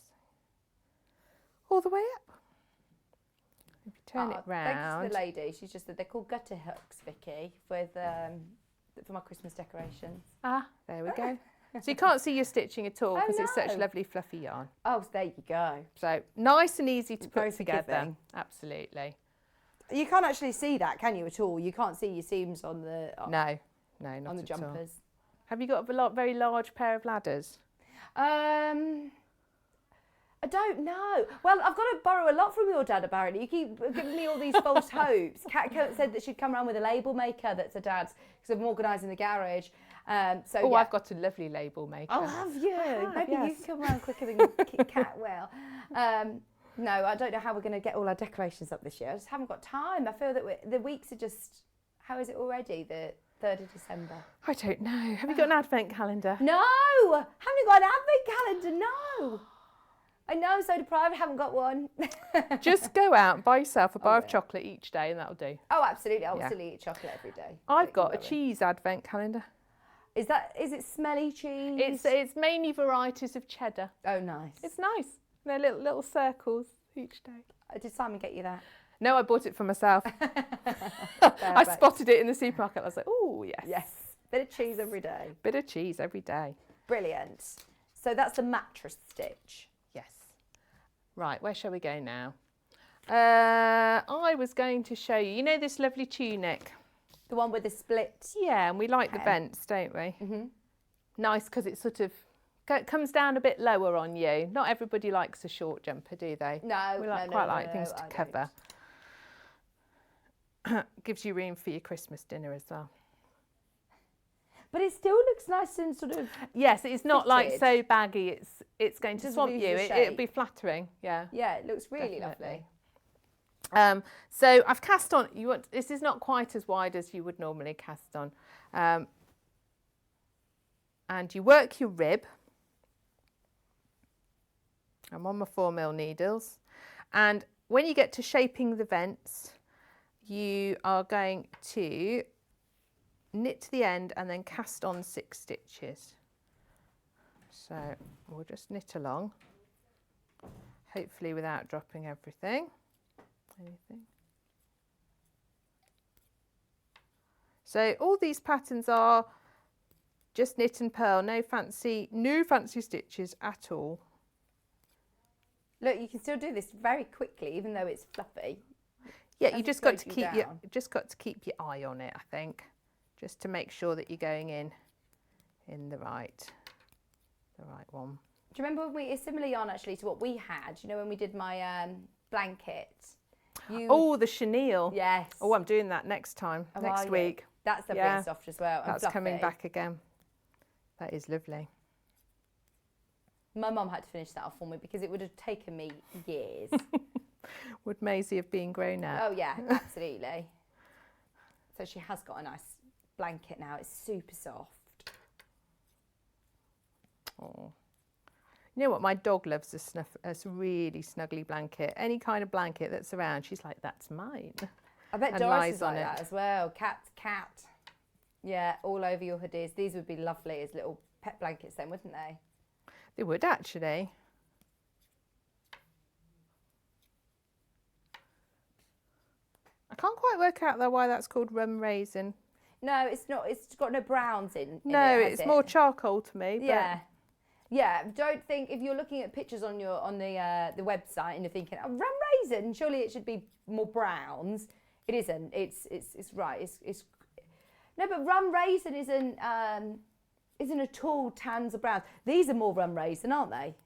All the way up. If you turn it round. Thanks to the lady. She just said they're called gutter hooks, Vicky, for my Christmas decorations. Ah, there we go. So you can't see your stitching at all because it's such no. lovely fluffy yarn. Oh, there you go. So nice and easy to Very put together. forgiving. Absolutely. You can't actually see that, can you, at all? You can't see your seams on the No, not on the at all. jumpers. Have you got a very large pair of ladders? I don't know. Well, I've got to borrow a lot from your dad, apparently. You keep giving me all these false hopes. Kat said that she'd come around with a label maker that's her dad's because I'm organising the garage. So I've got a lovely label maker. Oh, have you? Maybe yes. you can come around quicker than Kat will. No, I don't know how we're going to get all our decorations up this year. I just haven't got time. I feel that the weeks are just... How is it already? The 3rd of December? I don't know. Have you got an advent calendar? No! Haven't got an advent calendar, no! I know, I'm so deprived, I haven't got one. Just go out and buy yourself a bar of chocolate each day and that'll do. Oh, absolutely. I will still eat chocolate every day. I've got a cheese advent calendar. Is it smelly cheese? It's mainly varieties of cheddar. Oh, nice. It's nice. They're little circles each day. Did Simon get you that? No, I bought it for myself. I spotted it in the supermarket. I was like, oh, yes. Yes. Bit of cheese every day. Bit of cheese every day. Brilliant. So that's the mattress stitch. Yes. Right, where shall we go now? I was going to show you, this lovely tunic? The one with the split. Yeah, and we like the vents, don't we? Mm-hmm. Nice because it sort of comes down a bit lower on you. Not everybody likes a short jumper, do they? No, we quite like things to cover. Gives you room for your Christmas dinner as well. But it still looks nice and sort of... Yes, it's not like fitted. So baggy. It's going to swamp you. It'll be flattering. Yeah. Yeah, it looks really Definitely. lovely. So I've cast on. This is not quite as wide as you would normally cast on, and you work your rib. I'm on my 4mm needles, and when you get to shaping the vents, you are going to knit to the end and then cast on 6 stitches. So we'll just knit along, hopefully without dropping everything. So all these patterns are just knit and purl, no fancy stitches at all. Look, you can still do this very quickly, even though it's fluffy. Yeah, you just got to keep your eye on it, I think, just to make sure that you're going in the right one. Do you remember when it's similar yarn actually to what we had? When we did my blanket. Oh, the chenille. Yes. Oh, I'm doing that next time, next week. That's lovely and soft as well. That's coming back again. That is lovely. My mum had to finish that off for me because it would have taken me years. Would Maisie have been grown up? Oh yeah, absolutely. So she has got a nice blanket now. It's super soft. Oh. You know what? My dog loves a really snuggly blanket. Any kind of blanket that's around, she's like, that's mine. I bet And Doris lies is on like it. that as well. Cat. Yeah, all over your hoodies. These would be lovely as little pet blankets then, wouldn't they? They would actually. I can't quite work out though why that's called rum raisin. No, it's not. It's got no browns in No, it, has it's it? more charcoal to me. Yeah. Yeah, don't think if you're looking at pictures on the website and you're thinking, oh, rum raisin, surely it should be more browns. It isn't. It's right. It's no, but rum raisin isn't at all tans or browns. These are more rum raisin, aren't they?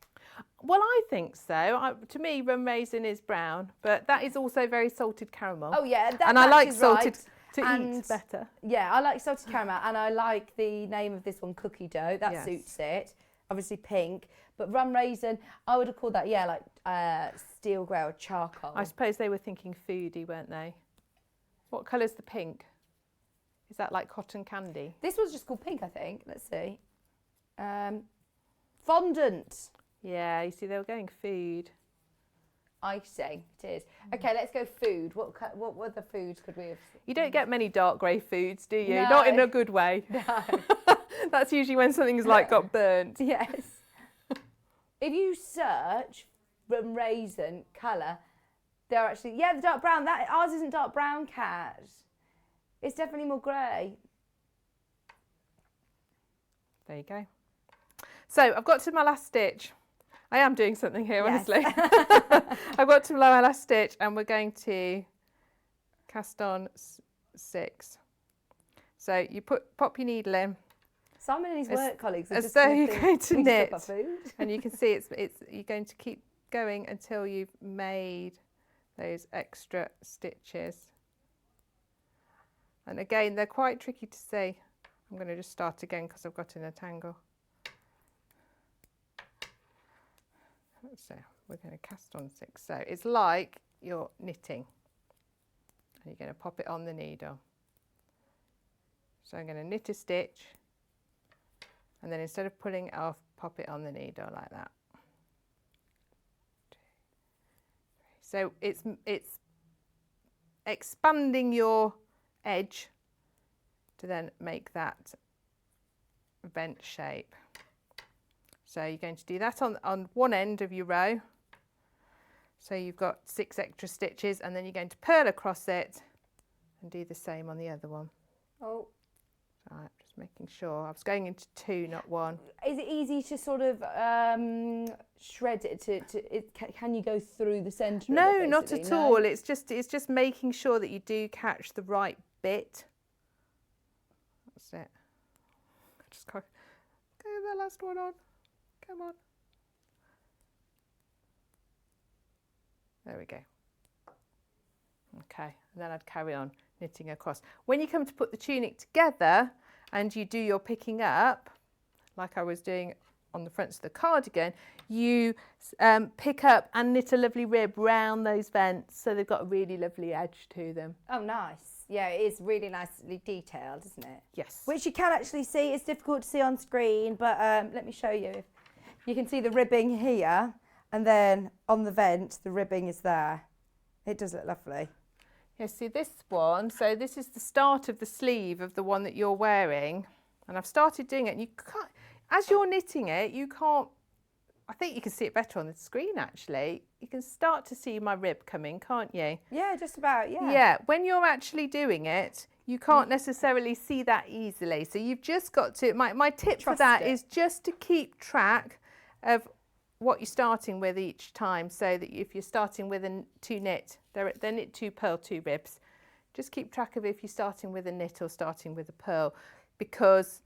Well, I think so. To me, rum raisin is brown, but that is also very salted caramel. Oh yeah, and I like is salted right. to eat better. Yeah, I like salted caramel, and I like the name of this one, cookie dough. That Yes. suits it. Obviously pink, but rum raisin, I would have called that, yeah, like steel grey or charcoal. I suppose they were thinking foodie, weren't they? What colour's the pink? Is that like cotton candy? This was just called pink, I think. Let's see. Fondant. Yeah, you see, they were going food. Icing, it is. Okay, let's go food. What other foods could we have? You don't get many dark grey foods, do you? No. Not in a good way. No. That's usually when something's like got burnt. Yes. If you search rum raisin colour, they're actually, yeah, the dark brown. Ours isn't dark brown, Cat. It's definitely more grey. There you go. So I've got to my last stitch. I am doing something here, Yes. honestly. I've got to my last stitch and we're going to cast on 6. So you pop your needle in. Simon and his work colleagues are as just though gonna you're think going to we knit. stop our food. And you can see you're going to keep going until you've made those extra stitches. And again, they're quite tricky to see. I'm going to just start again because I've got in a tangle. So we're going to cast on 6. So it's like you're knitting. And you're going to pop it on the needle. So I'm going to knit a stitch. And then instead of pulling it off, pop it on the needle like that. So it's expanding your edge to then make that vent shape. So you're going to do that on one end of your row. So you've got 6 extra stitches, and then you're going to purl across it and do the same on the other one. Oh. Right, just making sure. I was going into 2, not 1. Is it easy to sort of shred it? Can you go through the centre? No, of it, not at basically? all. No? It's just making sure that you do catch the right bit. That's it. Just go the last one on. Come on. There we go. Okay, and then I'd carry on knitting across. When you come to put the tunic together and you do your picking up, like I was doing on the fronts of the cardigan, you pick up and knit a lovely rib round those vents, so they've got a really lovely edge to them. Oh, nice. Yeah, it is really nicely detailed, isn't it? Yes. Which you can actually see. It's difficult to see on screen, but let me show you. If you can see the ribbing here, and then on the vent, the ribbing is there. It does look lovely. Yeah, see this one, so this is the start of the sleeve of the one that you're wearing, and I've started doing it, and you can't, as you're knitting it, you can't, I think you can see it better on the screen actually, you can start to see my rib coming, can't you? Yeah, just about, yeah. Yeah, when you're actually doing it, you can't necessarily see that easily, so you've just got to, my tip for that is just to keep track of what you're starting with each time, so that if you're starting with a 2 knit, they're knit 2 purl 2 ribs. Just keep track of if you're starting with a knit or starting with a purl, because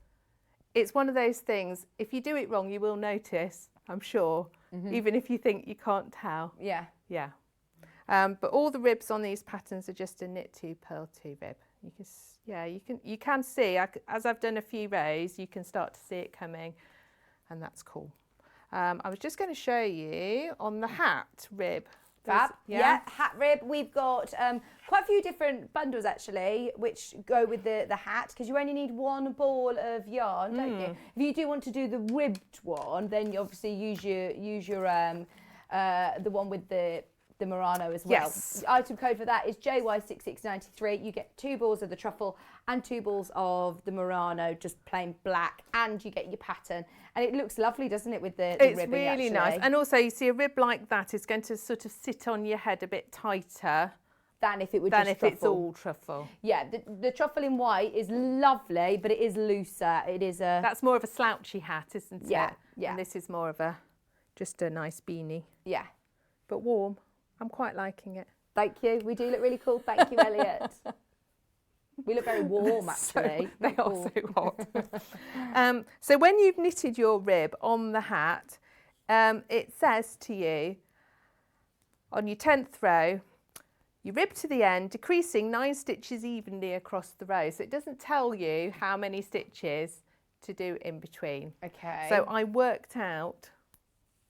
it's one of those things, if you do it wrong you will notice, I'm sure, even if you think you can't tell. Yeah. Yeah. But all the ribs on these patterns are just a knit 2 purl 2 rib. You can, yeah, you can see, as I've done a few rows, you can start to see it coming, and that's cool. I was just going to show you on the hat rib Fab. Yeah. Yeah, hat rib. We've got quite a few different bundles actually, which go with the hat, because you only need one ball of yarn, don't you? If you do want to do the ribbed one, then you obviously use your the one with the Murano as well. Yes. The item code for that is JY6693. You get 2 balls of the truffle and 2 balls of the Murano, just plain black, and you get your pattern. And it looks lovely, doesn't it, with the It's ribbing, really actually. nice. And also, you see a rib like that is going to sort of sit on your head a bit tighter Than if it would than just if truffle. it's all truffle. Yeah, the truffle in white is lovely, but it is looser. It is a... That's more of a slouchy hat, isn't it? Yeah, yeah. And this is more of just a nice beanie, Yeah. but warm. I'm quite liking it. Thank you. We do look really cool. Thank you, Elliot. We look very warm, actually. They are so hot. So when you've knitted your rib on the hat, it says to you on your 10th row, you rib to the end, decreasing 9 stitches evenly across the row. So it doesn't tell you how many stitches to do in between. Okay. So I worked out,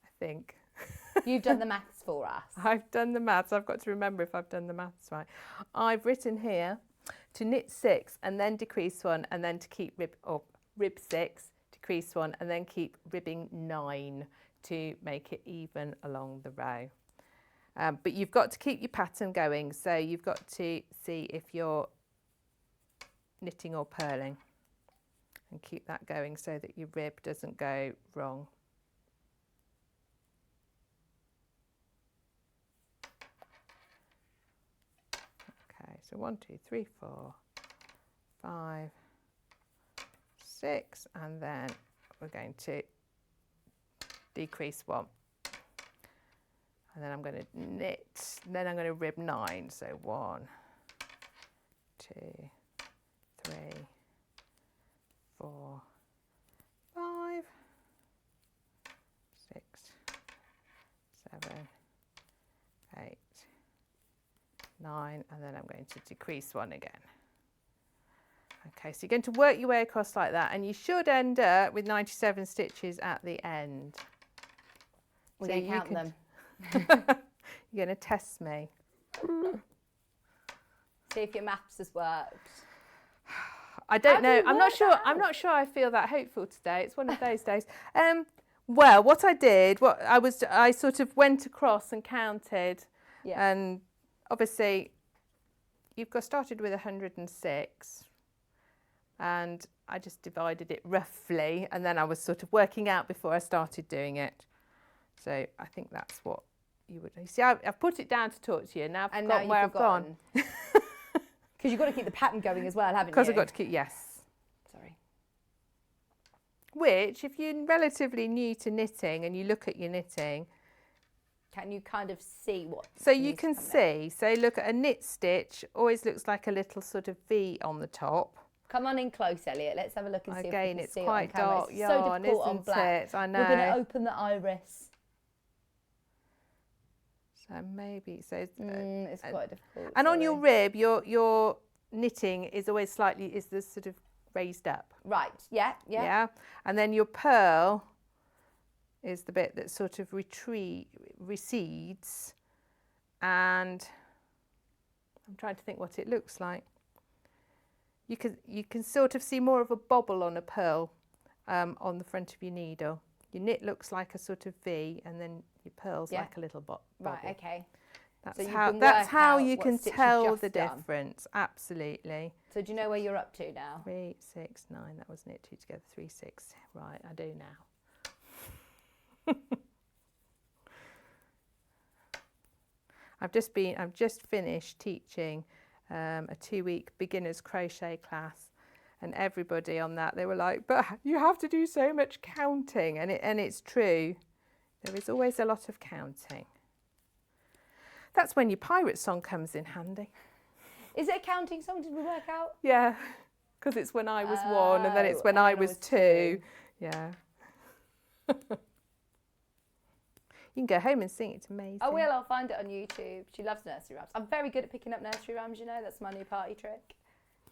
I think. You've done the maths for us. I've done the maths. I've got to remember if I've done the maths right. I've written here to knit 6 and then decrease 1 and then to keep rib 6, decrease 1 and then keep ribbing 9 to make it even along the row. But you've got to keep your pattern going, so you've got to see if you're knitting or purling and keep that going so that your rib doesn't go wrong. Okay, so 1, 2, 3, 4, 5, 6, and then we're going to decrease 1. And then I'm going to knit, then I'm going to rib 9. So 1, 2, 3, 4, 5, 6, 7, 8, 9, and then I'm going to decrease 1 again. Okay, so you're going to work your way across like that, and you should end up with 97 stitches at the end. We're going to count them. You're going to test me. See if your maths has worked. I don't How do know. you I'm not work sure. that I'm out? not sure. I feel that hopeful today. It's one of those days. Well, what I did, I sort of went across and counted, Yeah. and obviously, you've got started with 106, and I just divided it roughly, and then I was sort of working out before I started doing it. So I think that's what you would. You see, I've put it down to talk to you. Now I've forgotten where I've gone. Because you've got to keep the pattern going as well, haven't you? Because I've got to keep, yes. Sorry. Which, if you're relatively new to knitting and you look at your knitting, Can you kind of see what? so you needs to can come there? see, so look at a knit stitch, always looks like a little sort of V on the top. Come on in close, Elliot. Let's have a look and see if we Again, can it's see quite it on camera. dark It's yarn, so difficult on isn't black. it? I We're going to know. open the iris. So maybe, so It's quite difficult. and on your sorry. rib, your knitting is always slightly, is the sort of raised up. Right, yeah. Yeah. And then your purl is the bit that sort of recedes, and I'm trying to think what it looks like. You can sort of see more of a bobble on a purl on the front of your needle. Your knit looks like a sort of V, and then your purl's Yeah. like a little bobble. Right, okay. That's So you how can that's work how out you what can stitch you've tell just the done. difference. Absolutely. So do you know where you're up to now? 3, 6, 9. That was knit 2 together. 3, 6. Right, I do now. I've just finished teaching a 2-week beginners crochet class, and everybody on that, they were like, "But you have to do so much counting," and it's true. There is always a lot of counting. That's when your pirate song comes in handy. Is it a counting song? Did we work out? Yeah, because it's when I was 1, and then it's when I was 2. Yeah. You can go home and sing it. It's amazing. I will. I'll find it on YouTube. She loves nursery rhymes. I'm very good at picking up nursery rhymes, you know. That's my new party trick.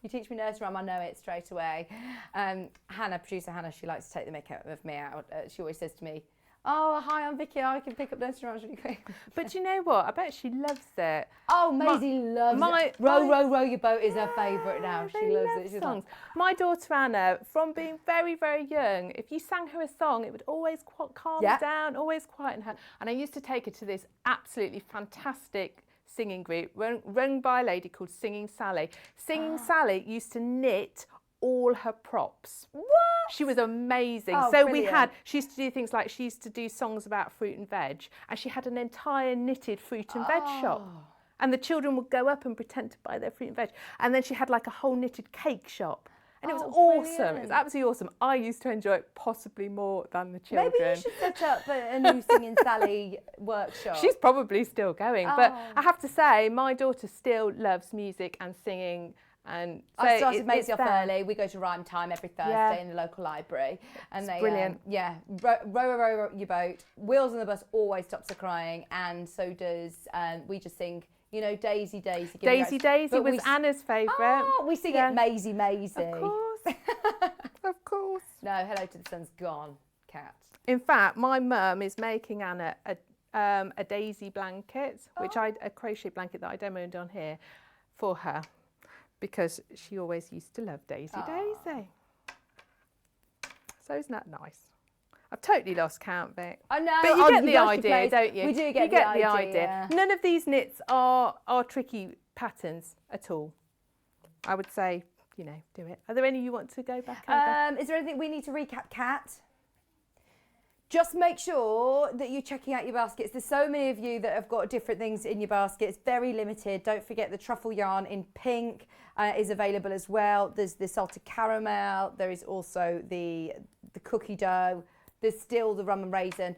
You teach me nursery rhyme, I know it straight away. Hannah, producer Hannah, she likes to take the mick out of me. She always says to me, Oh, hi, I'm Vicky. I can pick up those drums really quick. But you know what? I bet she loves it. Oh, Maisie loves it. Row your boat is her favourite now. She loves it. She's songs. My daughter Anna, from being very, very young, if you sang her a song, it would always calm her down, always quieten her. And I used to take her to this absolutely fantastic singing group run by a lady called Singing Sally. Singing Sally used to knit all her props. What? She was amazing. Oh, so brilliant. she used to do things like, she used to do songs about fruit and veg, and she had an entire knitted fruit and veg shop. And the children would go up and pretend to buy their fruit and veg. And then she had like a whole knitted cake shop. And it was awesome. Brilliant. It was absolutely awesome. I used to enjoy it possibly more than the children. Maybe you should set up a new Singing Sally workshop. She's probably still going. But I have to say, my daughter still loves music and singing. And so I started Maisie off early. We go to rhyme time every Thursday in the local library. And they, brilliant. Row your boat. Wheels on the bus always stops her crying. And so does, we just sing, you know, Daisy, Daisy. Daisy, Daisy was Anna's favourite. Oh, we sing it Maisie, Maisie. Of course. Of course. No, Hello to the Sun's gone, Kat. In fact, my mum is making Anna a daisy blanket, a crochet blanket that I demoed on here for her, because she always used to love Daisy, Daisy. So isn't that nice? I've totally lost count, Vic. I know. But you get the idea, don't you? We do get the idea. idea. None of these knits are tricky patterns at all. I would say, you know, do it. Are there any you want to go back over? Is there anything we need to recap, Kat? Just make sure that you're checking out your baskets. There's so many of you that have got different things in your basket. It's very limited. Don't forget the truffle yarn in pink is available as well. There's the salted caramel. There is also the cookie dough. There's still the rum and raisin.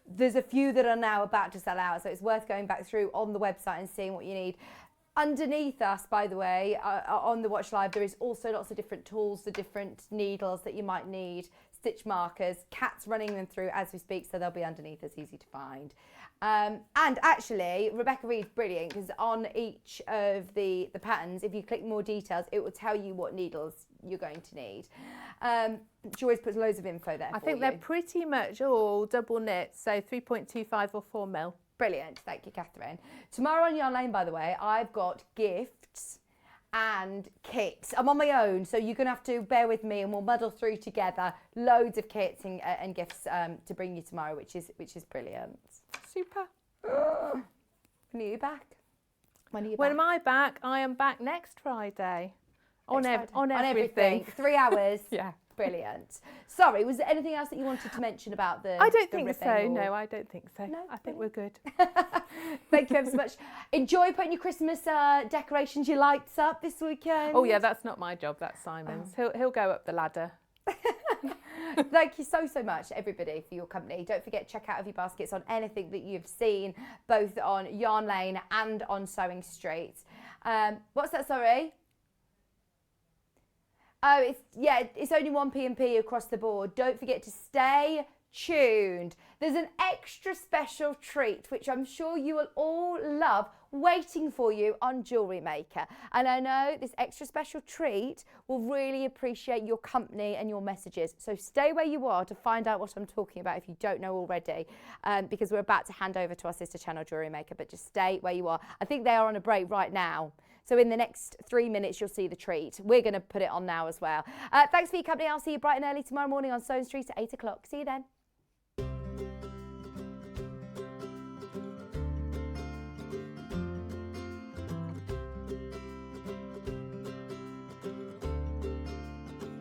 There's a few that are now about to sell out, so it's worth going back through on the website and seeing what you need. Underneath us, by the way, on the Watch Live, there is also lots of different tools, the different needles that you might need, stitch markers. Kat's running them through as we speak, so they'll be underneath us, easy to find. And actually, Rebecca Reed's brilliant, because on each of the patterns, if you click more details, it will tell you what needles you're going to need. She always puts loads of info there. I think they're pretty much all double knit, so 3.25 or 4 mil. Brilliant, thank you, Katharine. Tomorrow on Yarn Lane, by the way, I've got gifts and kits. I'm on my own, so you're going to have to bear with me, and we'll muddle through together. Loads of kits and gifts to bring you tomorrow, which is brilliant. Super. When are you back? When am I back? I am back next Friday. On everything. 3 hours. Yeah. Brilliant. Sorry, was there anything else that you wanted to mention about the I don't think ribbing so. or... No, I don't think so. No, I think we're good. Thank you ever so much. Enjoy putting your Christmas decorations, your lights up this weekend. Oh yeah, that's not my job. That's Simon's. He'll go up the ladder. Thank you so much, everybody, for your company. Don't forget, check out of your baskets on anything that you've seen, both on Yarn Lane and on Sewing Street. What's that? Sorry. Oh, it's only 1p&p across the board. Don't forget to stay tuned. There's an extra special treat, which I'm sure you will all love, waiting for you on Jewellery Maker. And I know this extra special treat will really appreciate your company and your messages. So stay where you are to find out what I'm talking about if you don't know already, because we're about to hand over to our sister channel, Jewellery Maker, but just stay where you are. I think they are on a break right now. So in the next 3 minutes, you'll see the treat. We're going to put it on now as well. Thanks for your company. I'll see you bright and early tomorrow morning on Sewing Street at 8 o'clock. See you then.